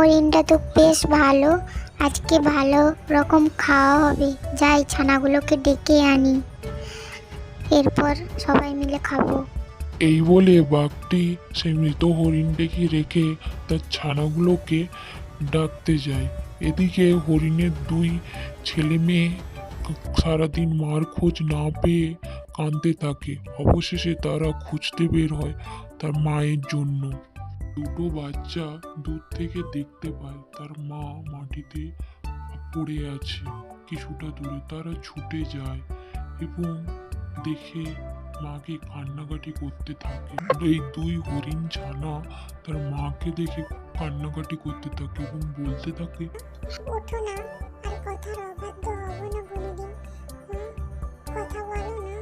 হরিণটা তো বেশ ভালো, আজকে ভালো রকম খাওয়া হবে। যাই ছানাগুলোকে ডেকে আনি, এরপর সবাই মিলে খাবো। এই বলে বাঘটি সেই মৃত হরিণটিকে রেখে তার ছানাগুলোকে ডাকতে যায়। এদিকে হরিণের দুই ছেলে মেয়ে সারাদিন মার খোঁজ না পেয়ে কাঁদতে থাকে। অবশেষে তারা খুঁজতে বের হয় তার মায়ের জন্য। দুটো বাচ্চা দূর থেকে দেখতে পায় তার মা মাটিতে পড়ে আছে কিছুটা দূরে। তারা ছুটে যায় এবং দেখে মাকে কান্নাকাটি করতে থাকে। এই দুই হরিণ ছানা তার মাকে দেখে কান্নাকাটি করতে থাকে এবং বলতে থাকে, ওঠো না, আর কথার অবাধ্য হব না কোনোদিন। কথা বলো না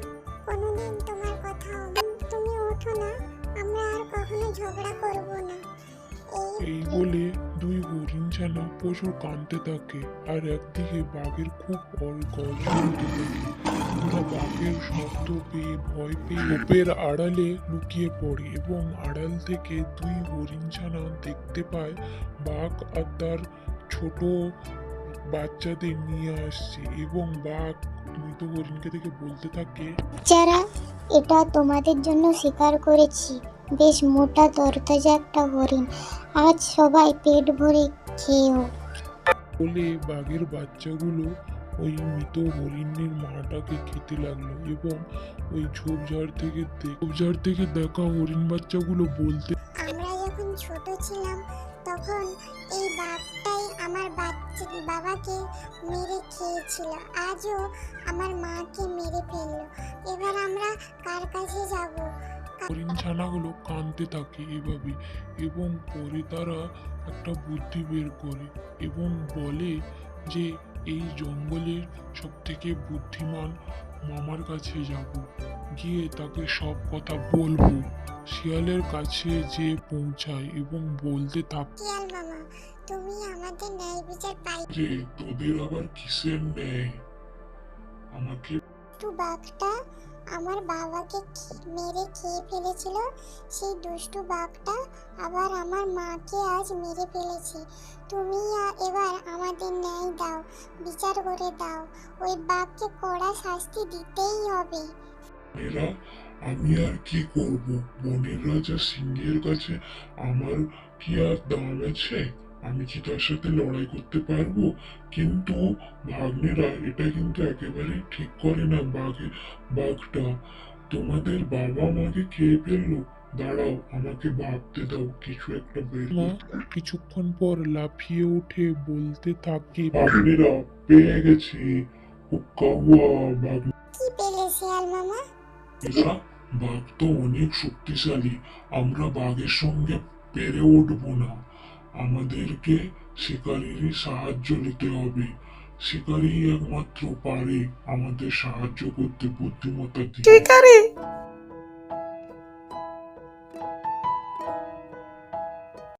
কোনোদিন, তোমার কথা তুমি ওঠো না, আমরা আর কখনো ঝগড়া করব না। এই বলে দুই হরিণ ছানা প্রচুর কাঁদতে থাকে। আর একদিকে বাঘের খুব গর্জন হতে থাকে। ওরা বাঘের শব্দ পেয়ে ভয় পেয়ে ঝোপের আড়ালে লুকিয়ে পড়ে এবং আড়াল থেকে দুই হরিণ ছানা দেখতে পায় বাঘ আর তার ছোট বাচ্চাদের নিয়ে আসছে এবং বাঘ মৃত হরিণকে দেখে বলতে থাকে, যারা এটা তোমাদের জন্য শিকার করেছি, বেশ মোটা তরতাজা একটা হরিণ, আজ সবাই পেট ভরে খেয়েও। বলে বাঘের বাচ্চাগুলো ওই মৃত হরিণের মাটাকে খেতে লাগলো এবং ওই ঝোপঝাড় থেকে দেখা হরিণ বাচ্চাগুলো বলতে, আমরা যখন ছোট ছিলাম তখন এই বাঘটাই আমার বাবাকে মেরে খেয়েছিল, আজও আমার মাকে মেরে ফেললো। এবার আমরা কার কাছে যাব? হরিণ ছানাগুলো কাঁদতে থাকে এভাবে এবং পরে তারা একটা বুদ্ধি বের করে এবং বলে যে এই জঙ্গলের সব থেকে বুদ্ধিমান মামার কাছে যাব, গিয়ে তাকে সব কথা বলবো। শিয়ালের কাছে যে পৌঁছায় এবং বলতে থাকে, শিয়াল মামা, তুমি আমাদের ন্যায় বিচার পাই। যে তোদের আবার কিসের ন্যায়? আমাকে দুষ্টু বাঘটা আমার বাবাকে মেরে খেয়ে ফেলেছিল, সেই দুষ্টু বাঘটা আবার আমার মাকে আজ মেরে ফেলেছে। তুমি এবার আমাদের ন্যায় দাও, বিচার করে দাও। ওই বাঘকে কড়া শাস্তি দিতেই হবে। এরা আমি আর কি করব? বনের রাজা সিংহের কাছে আমার কি আর দাম আছে? আমি কি তার সাথে লড়াই করতে পারবো? কিন্তু ভাগ্নেরা এটা কিন্তু একেবারে ঠিক করে না। বাঘটা তোমাদের বাবা মাকে খেয়ে ফেললো। দাঁড়াও, আমাকে ভাবতে দাও, কিছু একটা বের কিছুক্ষণ পর লাফিয়ে উঠে বলতে থাকে, ভাগ্নেরা পেয়ে গেছে। বাঘ কি পেলে শিয়াল মামা? এরা বাঘ তো অনেক শক্তিশালী, আমরা বাঘের সঙ্গে পেরে উঠবো না। আমাদেরকে শিকারীরই সাহায্য নিতে হবে। শিকারী একমাত্র পারে আমাদের সাহায্য করতে বুদ্ধিমত্তা দিয়ে। শিকারি,